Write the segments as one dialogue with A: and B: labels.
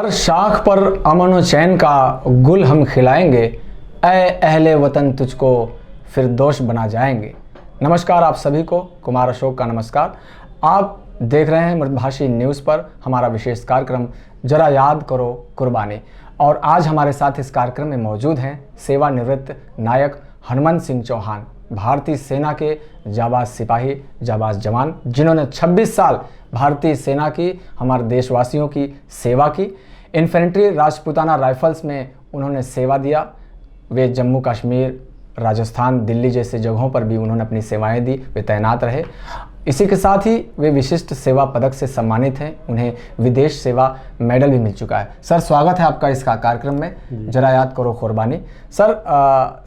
A: हर शाख पर अमन व चैन का गुल हम खिलाएंगे, ऐ अहले वतन तुझको फिर दोष बना जाएंगे। नमस्कार आप सभी को, कुमार अशोक का नमस्कार। आप देख रहे हैं मृतभाषी न्यूज़ पर हमारा विशेष कार्यक्रम जरा याद करो कुर्बानी। और आज हमारे साथ इस कार्यक्रम में मौजूद हैं सेवानिवृत्त नायक हनुमंत सिंह चौहान, भारतीय सेना के जाबाज सिपाही, जाबाज जवान, जिन्होंने 26 साल भारतीय सेना की, हमारे देशवासियों की सेवा की। इन्फेंट्री राजपूताना राइफल्स में उन्होंने सेवा दिया। वे जम्मू कश्मीर, राजस्थान, दिल्ली जैसे जगहों पर भी उन्होंने अपनी सेवाएं दी, वे तैनात रहे। इसी के साथ ही वे विशिष्ट सेवा पदक से सम्मानित हैं। उन्हें विदेश सेवा मेडल भी मिल चुका है। सर, स्वागत है आपका इस कार्यक्रम में जरा याद करो कुर्बानी। सर,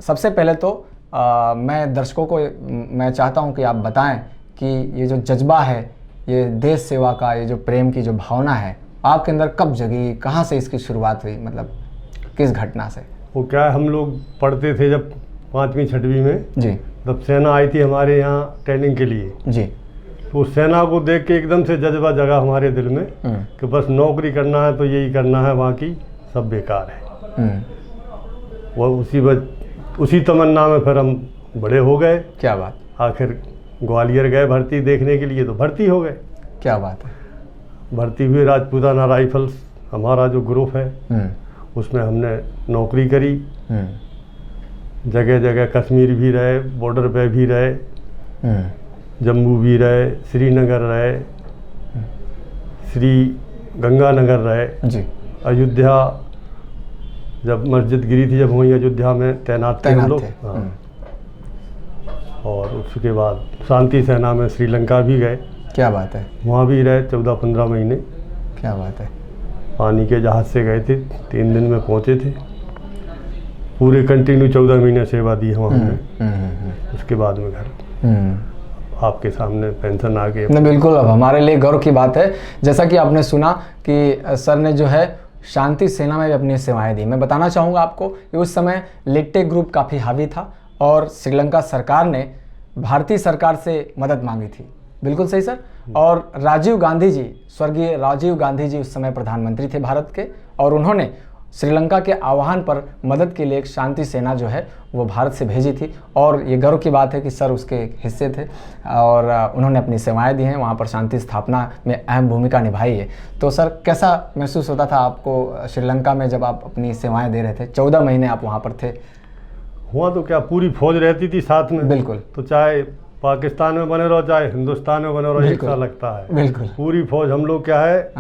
A: सबसे पहले तो मैं दर्शकों को मैं चाहता हूं कि आप बताएं कि ये जो जज्बा है, ये देश सेवा का, ये जो प्रेम की जो भावना है, आपके अंदर कब जगी, कहाँ से इसकी शुरुआत हुई, मतलब किस घटना से?
B: वो क्या है, हम लोग पढ़ते थे जब 5वीं 6वीं में
A: जी,
B: तब सेना आई थी हमारे यहाँ ट्रेनिंग के लिए
A: जी।
B: तो सेना को देख के एकदम से जज्बा जगा हमारे दिल में कि बस नौकरी करना है तो यही करना है, बाकी सब बेकार है। वो उसी तमन्ना में फिर हम बड़े हो गए।
A: क्या बात।
B: आखिर ग्वालियर गए भर्ती देखने के लिए तो भर्ती हो गए।
A: क्या बात है।
B: भर्ती हुए राजपूताना राइफल्स, हमारा जो ग्रुप है उसमें हमने नौकरी करी। जगह जगह कश्मीर भी रहे, बॉर्डर पे भी रहे, जम्मू भी रहे, श्रीनगर रहे, श्री गंगानगर रहे जी। अयोध्या जब मस्जिद गिरी थी, जब वहीं अयोध्या में तैनात थे हम लोग। हाँ। और उसके बाद शांति सेना में श्रीलंका भी गए।
A: क्या बात है।
B: वहाँ भी रहे 14-15 महीने।
A: क्या बात है। पानी
B: के जहाज़ से गए थे, 3 दिन में पहुँचे थे। पूरे कंटिन्यू 14 महीने सेवा दी है वहाँ। उसके बाद में घर आपके सामने पेंशन आ गई।
A: बिल्कुल, अब हमारे लिए गर्व की बात है। जैसा कि आपने सुना कि सर ने जो है शांति सेना में भी अपनी सेवाएं दी। मैं बताना चाहूँगा आपको कि उस समय लिट्टे ग्रुप काफ़ी हावी था और श्रीलंका सरकार ने भारतीय सरकार से मदद मांगी थी। बिल्कुल सही सर। और राजीव गांधी जी, स्वर्गीय राजीव गांधी जी उस समय प्रधानमंत्री थे भारत के, और उन्होंने श्रीलंका के आह्वान पर मदद के लिए एक शांति सेना जो है वो भारत से भेजी थी। और ये गर्व की बात है कि सर उसके हिस्से थे और उन्होंने अपनी सेवाएं दी हैं, वहाँ पर शांति स्थापना में अहम भूमिका निभाई है। तो सर, कैसा महसूस होता था आपको श्रीलंका में जब आप अपनी सेवाएं दे रहे थे? 14 महीने आप वहाँ पर थे।
B: हुआ तो क्या, पूरी फौज रहती थी साथ में।
A: बिल्कुल।
B: तो चाहे पाकिस्तान में बने रहो चाहे हिंदुस्तान में बने रहो, एक सा लगता है।
A: बिल्कुल।
B: पूरी फौज, हम लोग क्या है,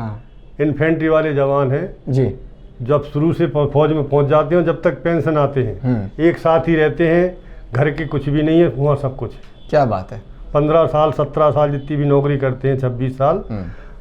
B: इन्फेंट्री वाले जवान हैं जी। जब शुरू से फौज में पहुंच जाते हैं, जब तक पेंशन आते हैं एक साथ ही रहते हैं। घर के कुछ भी नहीं है, वहाँ सब कुछ है।
A: क्या बात है।
B: 15 साल 17 साल जितनी भी नौकरी करते हैं, 26 साल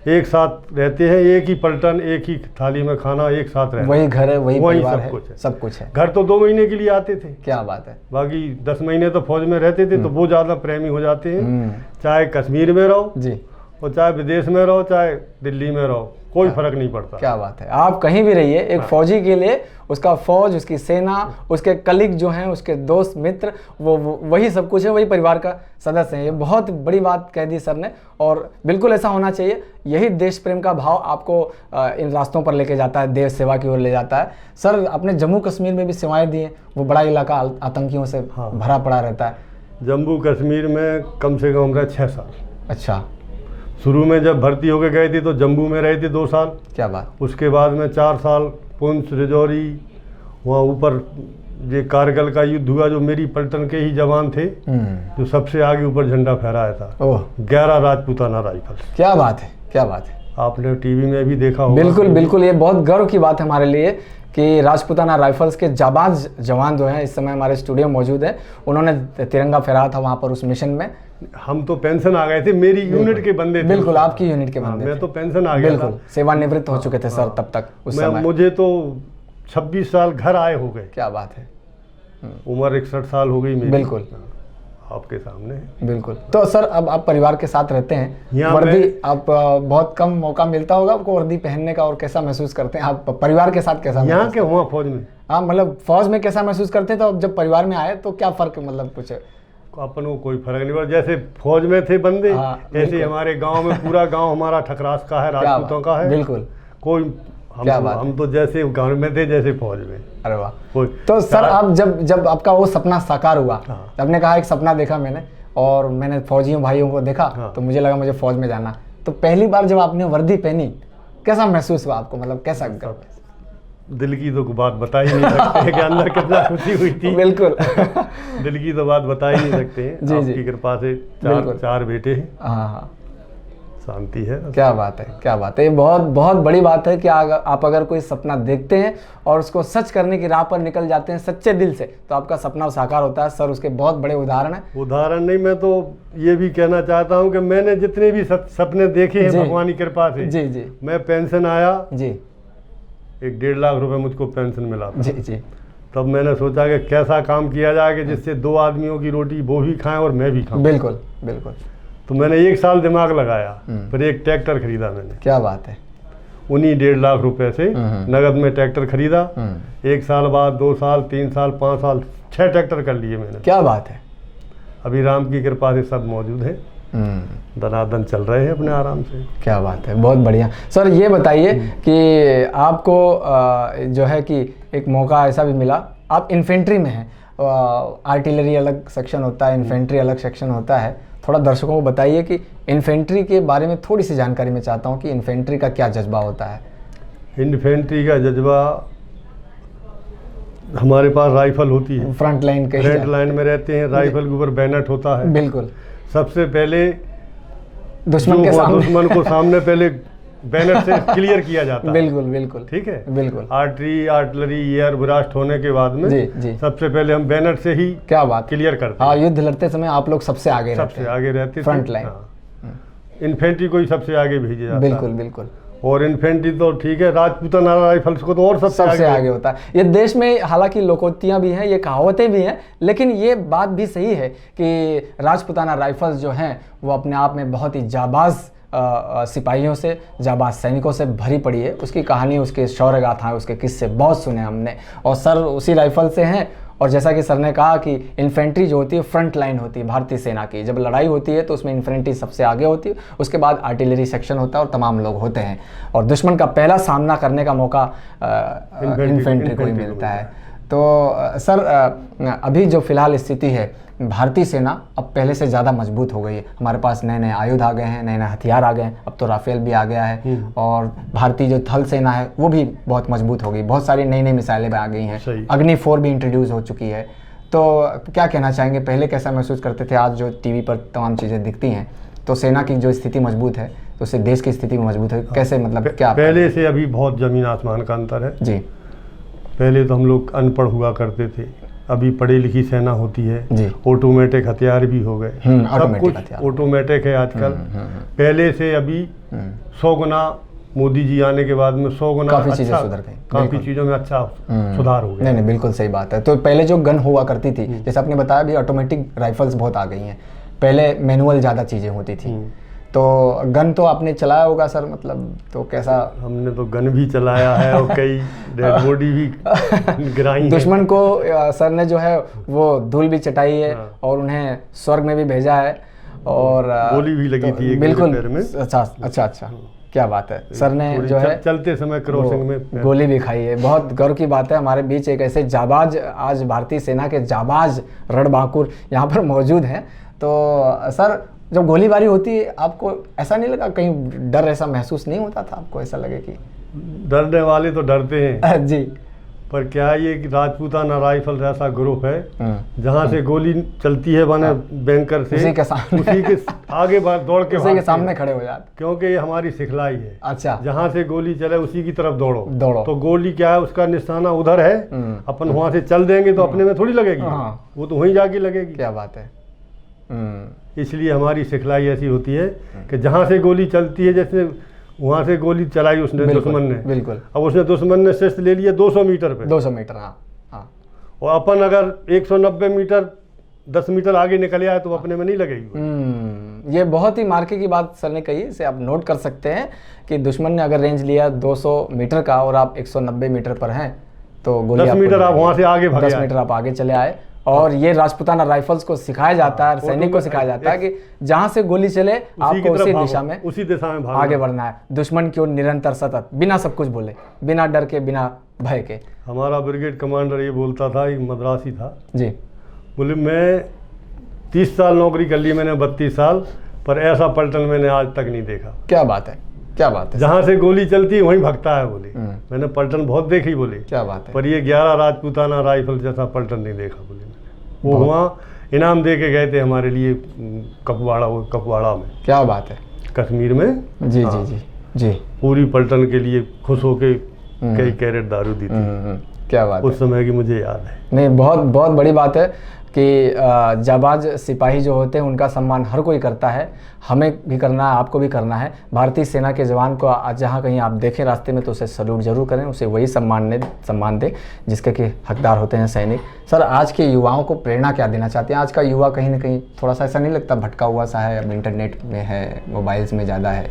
B: एक साथ रहते हैं। एक ही पलटन, एक ही थाली में खाना, एक साथ रहते हैं।
A: वही घर है, वही परिवार है,
B: कुछ है,
A: सब कुछ है।
B: घर तो 2 महीने के लिए आते थे।
A: क्या बात है।
B: बाकी 10 महीने तो फौज में रहते थे, तो वो ज़्यादा प्रेमी हो जाते हैं। चाहे कश्मीर में रहो जी, और चाहे विदेश में रहो, चाहे दिल्ली में रहो, कोई फर्क नहीं पड़ता।
A: क्या बात है। आप कहीं भी रहिए, एक फौजी के लिए उसका फौज, उसकी सेना, उसके कलीग जो हैं, उसके दोस्त मित्र, वो वही सब कुछ है, वही परिवार का सदस्य है। ये बहुत बड़ी बात कह दी सर ने, और बिल्कुल ऐसा होना चाहिए। यही देश प्रेम का भाव आपको इन रास्तों पर लेके जाता है, देश सेवा की ओर ले जाता है। सर, आपने जम्मू कश्मीर में भी सेवाएं दी हैं, वो बड़ा इलाका आतंकियों से भरा पड़ा रहता है।
B: जम्मू कश्मीर में कम से कम रहे 6 साल।
A: अच्छा।
B: शुरू में जब भर्ती होके गए थे तो जम्मू में रहे थे 2 साल।
A: क्या बात।
B: उसके बाद में 4 साल पुंछ, राजौरी, वहाँ ऊपर ये कारगिल का युद्ध हुआ, जो मेरी पलटन के ही जवान थे जो सबसे आगे ऊपर झंडा फहराया था। 11 राजपूताना राइफल्स। क्या बात है, क्या बात है। आपने टीवी में भी देखा होगा।
A: बिल्कुल बिल्कुल, ये बहुत गर्व की बात है हमारे लिए कि राजपूताना राइफल्स के जाबाज जवान जो हैं इस समय हमारे स्टूडियो मौजूद है। उन्होंने तिरंगा फहराया था वहाँ पर उस मिशन में।
B: हम तो पेंशन आ गए थे, मेरी यूनिट के बंदे थे।
A: बिल्कुल, आपकी यूनिट के बंदे।
B: मैं तो पेंशन आ गया।
A: बिल्कुल, सेवानिवृत्त हो चुके थे सर तब तक उस समय।
B: मुझे तो 26 साल घर आए हो गए।
A: क्या बात है।
B: उम्र 61 साल हो गई मेरी।
A: बिल्कुल
B: आपके सामने।
A: बिल्कुल। तो सर, अब आप परिवार के साथ रहते हैं, वर्दी आप बहुत कम मौका मिलता होगा आपको वर्दी पहनने का, और कैसा महसूस करते हैं आप परिवार के साथ? कैसा
B: यहाँ के हुआ फौज में?
A: हाँ, मतलब फौज में कैसा महसूस करते हैं, तो अब जब परिवार में आए तो क्या फर्क, मतलब कुछ
B: अपन को कोई फर्क नहीं पड़ा। जैसे फौज में थे बंदे, ऐसे हमारे गांव में पूरा गांव हमारा ठकरास का है, राजपूतों का है।
A: बिल्कुल।
B: कोई
A: क्या बात है।
B: हम तो जैसे गाँव में थे जैसे फौज में।
A: अरे वाह। तो सर आप जब आपका वो सपना साकार हुआ, आपने कहा एक सपना देखा मैंने और मैंने फौजियों भाइयों को देखा, तो मुझे लगा मुझे फौज में जाना। तो पहली बार जब आपने वर्दी पहनी कैसा महसूस हुआ आपको, मतलब कैसा?
B: दिल की तो बात बता ही नहीं सकते कि अंदर कितना खुशी हुई थी।
A: बिल्कुल।
B: दिल की तो बात बता ही नहीं सकते हैं।
A: जी,
B: आपकी कृपा से चार बेटे हैं।
A: हाँ,
B: शांति है।
A: क्या बात है, क्या बात है। ये बहुत बहुत बड़ी बात है कि आप अगर कोई सपना देखते हैं और उसको सच करने की राह पर निकल जाते हैं सच्चे दिल से, तो आपका सपना साकार होता है। सर उसके बहुत बड़े उदाहरण हैं। उदाहरण
B: नहीं, मैं तो ये भी कहना चाहता हूँ कि मैंने जितने भी सपने देखे हैं भगवान की कृपा से,
A: जी जी,
B: मैं पेंशन आया
A: जी,
B: 1.5 लाख रुपए मुझको पेंशन मिला था।
A: जी जी।
B: तब मैंने सोचा कि कैसा काम किया जाए कि जिससे 2 आदमियों की रोटी वो भी खाएं और मैं भी खाऊं।
A: बिल्कुल बिल्कुल।
B: तो मैंने 1 साल दिमाग लगाया, फिर एक ट्रैक्टर खरीदा मैंने।
A: क्या बात है।
B: उन्हीं 1.5 लाख रुपए से नगद में ट्रैक्टर खरीदा। 1 साल बाद 2 साल 3 साल 5 साल 6 ट्रैक्टर कर लिए मैंने।
A: क्या बात है।
B: अभी राम की कृपा से सब मौजूद है, दनादन चल रहे हैं अपने आराम से।
A: क्या बात है, बहुत बढ़िया। सर ये बताइए कि आपको जो है कि एक मौका ऐसा भी मिला, आप इन्फेंट्री में हैं, आर्टिलरी अलग सेक्शन होता है, इन्फेंट्री अलग सेक्शन होता है। थोड़ा दर्शकों को बताइए कि इन्फेंट्री के बारे में थोड़ी सी जानकारी मैं चाहता हूँ कि इन्फेंट्री का क्या जज्बा होता है।
B: इन्फेंट्री का जज्बा, हमारे पास राइफल होती है,
A: फ्रंट लाइन
B: में रहते हैं, राइफल के ऊपर बैनट होता है।
A: बिल्कुल।
B: सबसे पहले
A: दुश्मन
B: को सामने पहले बैनर से क्लियर किया जाता है।
A: बिल्कुल बिल्कुल।
B: ठीक है,
A: बिल्कुल।
B: आर्टिलरी एयर ब्लास्ट होने के बाद में
A: जी।
B: सबसे पहले हम बैनर से ही
A: क्या बात
B: क्लियर करते हैं।
A: हाँ, युद्ध लड़ते समय आप लोग सबसे आगे
B: रहते
A: फ्रंट लाइन।
B: इन्फेंट्री को ही सबसे आगे भेजे जाता है।
A: बिल्कुल बिल्कुल।
B: और इन्फेंट्री तो ठीक है, राजपूताना राइफल्स को तो और सबसे
A: आगे होता है। ये देश में हालांकि लोकोक्तियां भी हैं, ये कहावतें भी हैं, लेकिन ये बात भी सही है कि राजपूताना राइफल्स जो हैं वो अपने आप में बहुत ही जाबाज सिपाहियों से, जाबाज सैनिकों से भरी पड़ी है। उसकी कहानी, उसके शौर्य गाथाएं, उसके किस्से बहुत सुने हमने। और सर उसी राइफल से हैं। और जैसा कि सर ने कहा कि इन्फेंट्री जो होती है फ्रंट लाइन होती है भारतीय सेना की। जब लड़ाई होती है तो उसमें इन्फेंट्री सबसे आगे होती है, उसके बाद आर्टिलरी सेक्शन होता है और तमाम लोग होते हैं। और दुश्मन का पहला सामना करने का मौका इन्फेंट्री को ही मिलता है। तो सर अभी जो फिलहाल स्थिति है, भारतीय सेना अब पहले से ज़्यादा मजबूत हो गई है। हमारे पास नए नए आयुध आ गए हैं, नए नए हथियार आ गए हैं, अब तो राफेल भी आ गया है। और भारतीय जो थल सेना है वो भी बहुत मजबूत हो गई, बहुत सारी नई नई मिसाइलें भी आ गई हैं, अग्नि 4 भी इंट्रोड्यूस हो चुकी है। तो क्या कहना चाहेंगे, पहले कैसा महसूस करते थे, आज जो टीवी पर तमाम चीज़ें दिखती हैं, तो सेना की जो स्थिति मजबूत है तो उससे देश की स्थिति भी मजबूत है, कैसे, मतलब क्या?
B: पहले से अभी बहुत ज़मीन आसमान का अंतर है
A: जी।
B: पहले तो हम लोग अनपढ़ हुआ करते थे, अभी पढ़ी लिखी सेना होती है जी। ऑटोमेटिक हथियार भी हो गए, सब कुछ ऑटोमेटिक है आजकल। पहले से अभी 100 गुना मोदी जी आने के बाद में 100 गुना
A: काफ़ी चीज़ें सुधर गई,
B: काफ़ी चीज़ों में अच्छा सुधार हो गया।
A: नहीं, बिल्कुल सही बात है। तो पहले जो गन हुआ करती थी, जैसे आपने बताया, अभी ऑटोमेटिक राइफल्स बहुत आ गई हैं, पहले मैनुअल ज़्यादा चीज़ें होती थी। तो गन तो आपने चलाया होगा सर, मतलब तो कैसा?
B: हमने तो गन भी चलाया है और कई डेड बॉडी भी गिराई।
A: दुश्मन को सर ने जो है वो धूल भी चटाई है और उन्हें स्वर्ग में भी भेजा है, और
B: गोली भी लगी थी
A: बिल्कुल
B: पैर में।
A: अच्छा, क्या बात है। सर ने जो है
B: चलते समय क्रॉसिंग में
A: गोली भी खाई है। बहुत गर्व की बात है, हमारे बीच एक ऐसे जाबाज, आज भारतीय सेना के जाबाज रणबांकुर यहाँ पर मौजूद हैं। तो सर जब गोलीबारी होती है आपको ऐसा नहीं लगा, कहीं डर ऐसा महसूस नहीं होता था आपको, ऐसा लगे कि?
B: डरने वाले तो डरते हैं
A: जी,
B: पर क्या ये कि राजपूताना राइफल ऐसा ग्रुप है जहाँ से गोली चलती है माने बैंकर से उसी के आगे दौड़ के
A: उसी के सामने खड़े हो जाते,
B: क्योंकि ये हमारी सिखलाई है।
A: अच्छा,
B: जहाँ से गोली चले उसी की तरफ दौड़ो। तो गोली क्या है, उसका निशाना उधर है, अपन वहाँ से चल देंगे तो अपने में थोड़ी लगेगी, वो तो वहीं जाके लगेगी।
A: क्या बात है।
B: इसलिए हमारी सिखलाई ऐसी होती है कि जहाँ से गोली चलती है, जैसे वहाँ से गोली चलाई उसने दुश्मन ने,
A: बिल्कुल,
B: अब उसने दुश्मन ने शस्त्र ले लिया 200 मीटर पे,
A: 200 मीटर, हाँ,
B: और अपन अगर 190 मीटर 10 मीटर आगे निकल आए तो अपने में नहीं लगेगी।
A: ये बहुत ही मार्के की बात सर ने कही, इसे आप नोट कर सकते हैं कि दुश्मन ने अगर रेंज लिया 200 मीटर का और आप 190 मीटर पर हैं तो गोली
B: 10 मीटर आप वहाँ से आगे भागे,
A: 10 मीटर आप आगे चले आए और ये राजपूताना राइफल्स को सिखाया जाता है, सैनिक को सिखाया जाता है कि जहां से गोली चले आपको उसी दिशा में आगे बढ़ना है, दुश्मन की ओर निरंतर सतत, बिना सब कुछ बोले, बिना डर के, बिना भय के।
B: हमारा ब्रिगेड कमांडर ये बोलता था, एक मद्रासी था
A: जी,
B: बोले मैं 30 साल नौकरी कर ली मैंने, 32 साल, पर ऐसा पलटन मैंने आज तक नहीं देखा।
A: क्या बात है, क्या बात है।
B: जहाँ से गोली चलती है वहीं भगता है बोले। मैंने पलटन बहुत देखी बोले,
A: क्या बात है।
B: पर ये 11 राजपूताना राइफल जैसा पलटन नहीं देखा बोले। वो वहाँ इनाम दे के गए थे हमारे लिए कपवाड़ा में।
A: क्या बात है,
B: कश्मीर में।
A: जी जी जी जी।
B: पूरी पलटन के लिए खुश होके कई कैरेट दारू दी थी।
A: क्या बात है,
B: उस समय की मुझे याद है।
A: नहीं, बहुत बहुत बड़ी बात है कि जाबाज सिपाही जो होते हैं उनका सम्मान हर कोई करता है, हमें भी करना है, आपको भी करना है। भारतीय सेना के जवान को जहाँ कहीं आप देखें रास्ते में तो उसे सल्यूट जरूर करें, उसे वही सम्मान दें जिसके कि हकदार होते हैं सैनिक। सर, आज के युवाओं को प्रेरणा क्या देना चाहते हैं? आज का युवा कहीं ना कहीं थोड़ा सा ऐसा नहीं लगता भटका हुआ सा है, अब इंटरनेट में है, मोबाइल्स में ज़्यादा है।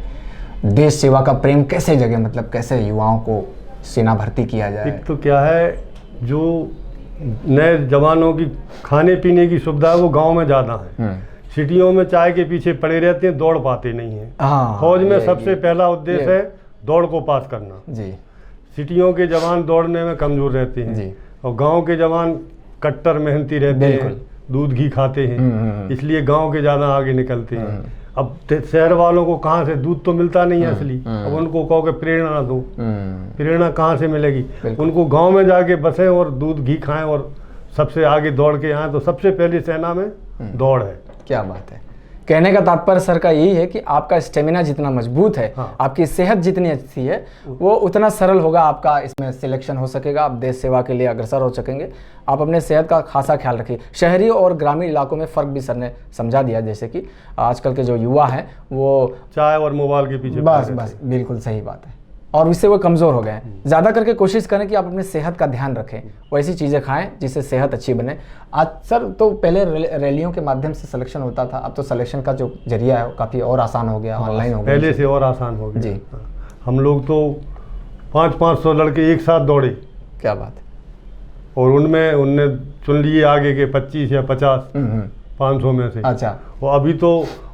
A: देश सेवा का प्रेम कैसे जगे, मतलब कैसे युवाओं को सेना भर्ती किया जाए?
B: एक तो क्या है, जो नए जवानों की खाने पीने की सुविधा है वो गांव में ज़्यादा है। सिटियों में चाय के पीछे पड़े रहते हैं, दौड़ पाते नहीं हैं। फौज में सबसे पहला उद्देश्य है दौड़ को पास करना जी। सिटियों के जवान दौड़ने में कमजोर रहते हैं जी। और गांव के जवान कट्टर मेहनती रहते हैं, दूध घी खाते हैं, इसलिए गांव के ज़्यादा आगे निकलते हैं। अब शहर वालों को कहाँ से दूध तो मिलता नहीं है असली, अब उनको कहो कि प्रेरणा ना दो, प्रेरणा कहाँ से मिलेगी? उनको गांव में जाके बसें और दूध घी खाएं और सबसे आगे दौड़ के आएँ, तो सबसे पहले सेना में दौड़ है।
A: क्या बात है। कहने का तात्पर्य सर का यही है कि आपका स्टेमिना जितना मजबूत है, आपकी सेहत जितनी अच्छी है, वो उतना सरल होगा, आपका इसमें सिलेक्शन हो सकेगा, आप देश सेवा के लिए अग्रसर हो सकेंगे। आप अपने सेहत का खासा ख्याल रखिए। शहरी और ग्रामीण इलाकों में फ़र्क भी सर ने समझा दिया, जैसे कि आजकल के जो युवा हैं वो
B: चाय और मोबाइल के पीछे,
A: बस बिल्कुल सही बात है, और इससे वो कमज़ोर हो गए हैं। ज़्यादा करके कोशिश करें कि आप अपने सेहत का ध्यान रखें, वैसी चीज़ें खाएं जिससे सेहत अच्छी बने। आज सर तो पहले रैलियों के माध्यम से सिलेक्शन होता था, अब तो सिलेक्शन का जो जरिया है वो काफ़ी और आसान हो गया, ऑनलाइन हो गया,
B: पहले से और आसान हो गया
A: जी।
B: हम लोग तो 500-500 लड़के एक साथ दौड़े।
A: क्या बात है।
B: और उनने चुन लिए आगे के 25 या 50 500 में से।
A: अच्छा।
B: और अभी तो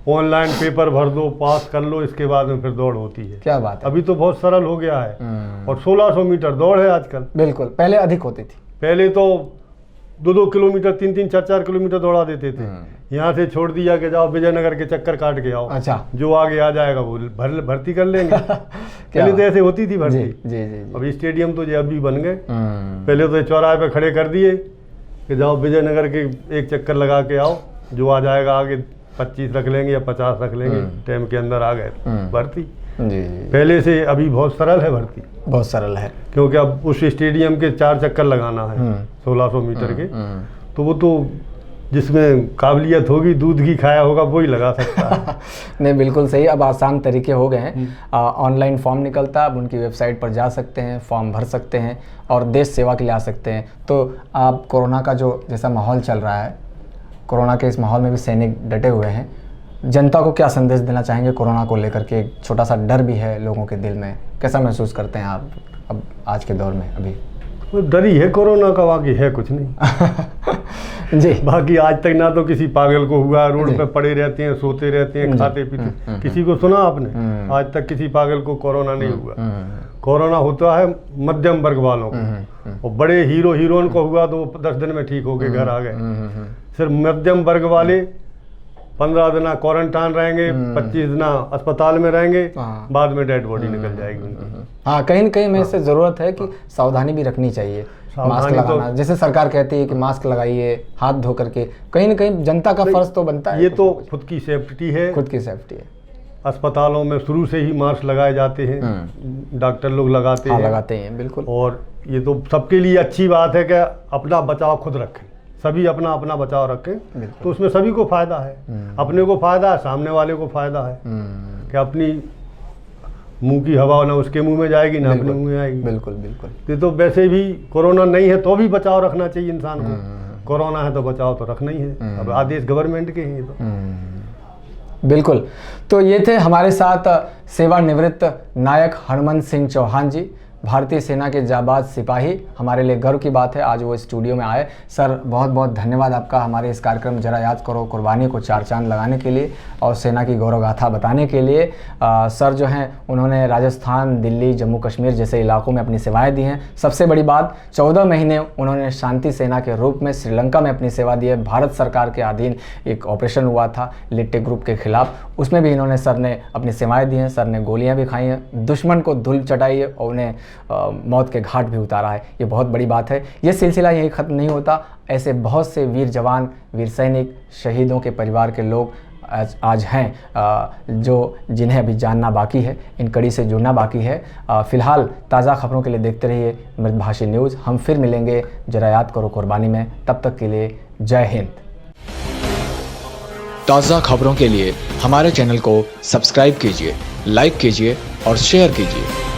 B: ऑनलाइन पेपर भर दो, पास कर लो, इसके बाद में फिर दौड़ होती है।
A: क्या बात है।
B: अभी तो बहुत सरल हो गया है। और 1600 मीटर दौड़ है आजकल।
A: बिल्कुल, पहले अधिक होती थी।
B: पहले तो 2-2 किलोमीटर, 3-3, 4-4 किलोमीटर दौड़ा देते थे। यहाँ से छोड़ दिया कि जाओ विजयनगर के चक्कर काट के आओ।
A: अच्छा।
B: जो आगे आ जाएगा वो भर्ती कर लेंगे। पहले तो ऐसे होती थी भर्ती।
A: जी।
B: अभी स्टेडियम तो ये अभी बन गए। पहले तो चौराहे पे खड़े कर दिए कि जाओ विजयनगर के एक चक्कर लगा के आओ, जो आ जाएगा आगे 25 रख लेंगे या 50 रख लेंगे, टाइम के अंदर आ गए भर्ती। जी। पहले से अभी बहुत सरल है भर्ती,
A: बहुत सरल है, क्योंकि
B: अब उस स्टेडियम के 4 चक्कर लगाना है 1600 मीटर के, तो वो तो जिसमें काबिलियत होगी, दूध घी खाया होगा, वही लगा सकता है।
A: नहीं, बिल्कुल सही। अब आसान तरीके हो गए हैं, ऑनलाइन फॉर्म निकलता है, अब उनकी वेबसाइट पर जा सकते हैं, फॉर्म भर सकते हैं और देश सेवा के लिए आ सकते हैं। तो आप कोरोना का जो जैसा माहौल चल रहा है, कोरोना के इस माहौल में भी सैनिक डटे हुए हैं, जनता को क्या संदेश देना चाहेंगे कोरोना को लेकर के? एक छोटा सा डर भी है लोगों के दिल में, कैसा महसूस करते हैं आप अब आज के दौर में? अभी
B: डर ही है कोरोना का, बाकी है कुछ नहीं।
A: जी।
B: बाकी आज तक ना तो किसी पागल को हुआ, रोड पे पड़े रहते हैं, सोते रहते हैं, खाते पीते, किसी को सुना आपने? आज तक किसी पागल को कोरोना नहीं हुआ। कोरोना होता है मध्यम वर्ग वालों को, और बड़े हीरो हीरोइन को हुआ तो 10 दिन में ठीक हो गए, घर आ गए। सिर्फ मध्यम वर्ग वाले 15 दिन क्वारंटाइन रहेंगे, 25 दिन अस्पताल में रहेंगे, बाद में डेड बॉडी निकल जाएगी उनकी।
A: हाँ, कहीं न कहीं में इससे ज़रूरत है कि सावधानी भी रखनी चाहिए। मास्क लगाना, तो जैसे सरकार कहती है कि मास्क लगाइए, हाथ धो करके, कहीं न कहीं जनता का फर्ज तो बनता है।
B: ये तो खुद की सेफ्टी है,
A: खुद की सेफ्टी है।
B: अस्पतालों में शुरू से ही मास्क लगाए जाते हैं, डॉक्टर लोग लगाते हैं।
A: लगाते हैं, बिल्कुल।
B: और ये तो सबके लिए अच्छी बात है कि अपना बचाव खुद रखें, सभी अपना अपना बचाव रखें, तो उसमें सभी को फायदा है। अपने को फायदा है, सामने वाले को फायदा है कि अपनी मुंह की हवा ना उसके मुंह में जाएगी ना अपने मुंह में आएगी।
A: बिल्कुल बिल्कुल।
B: ये तो वैसे भी कोरोना नहीं है तो भी बचाव रखना चाहिए इंसान को, कोरोना है तो बचाव तो रखना ही है। अब आदेश गवर्नमेंट के हैं तो।
A: बिल्कुल। तो ये थे हमारे साथ सेवानिवृत्त नायक हरमन सिंह चौहान जी, भारतीय सेना के जाबाज सिपाही, हमारे लिए गर्व की बात है आज वो स्टूडियो में आए। सर बहुत बहुत धन्यवाद आपका हमारे इस कार्यक्रम जरा याद करो कुर्बानी को चार चांद लगाने के लिए और सेना की गौरव गाथा बताने के लिए। सर जो हैं उन्होंने राजस्थान, दिल्ली, जम्मू कश्मीर जैसे इलाकों में अपनी सेवाएं दी हैं। सबसे बड़ी बात 14 महीने उन्होंने शांति सेना के रूप में श्रीलंका में अपनी सेवा दी है। भारत सरकार के अधीन एक ऑपरेशन हुआ था लिट्टे ग्रुप के खिलाफ, उसमें भी इन्होंने सर ने अपनी सेवाएं दी हैं। सर ने गोलियां भी खाई हैं, दुश्मन को धूल चटाई है और उन्हें मौत के घाट भी उतारा है। ये बहुत बड़ी बात है। ये सिलसिला यहीं ख़त्म नहीं होता। ऐसे बहुत से वीर जवान, वीर सैनिक, शहीदों के परिवार के लोग आज हैं जो जिन्हें अभी जानना बाकी है, इन कड़ी से जुड़ना बाकी है। फ़िलहाल ताज़ा खबरों के लिए देखते रहिए मृतभाषी न्यूज़। हम फिर मिलेंगे जरा याद करो कुर्बानी में। तब तक के लिए जय हिंद।
C: ताज़ा खबरों के लिए हमारे चैनल को सब्सक्राइब कीजिए, लाइक कीजिए और शेयर कीजिए।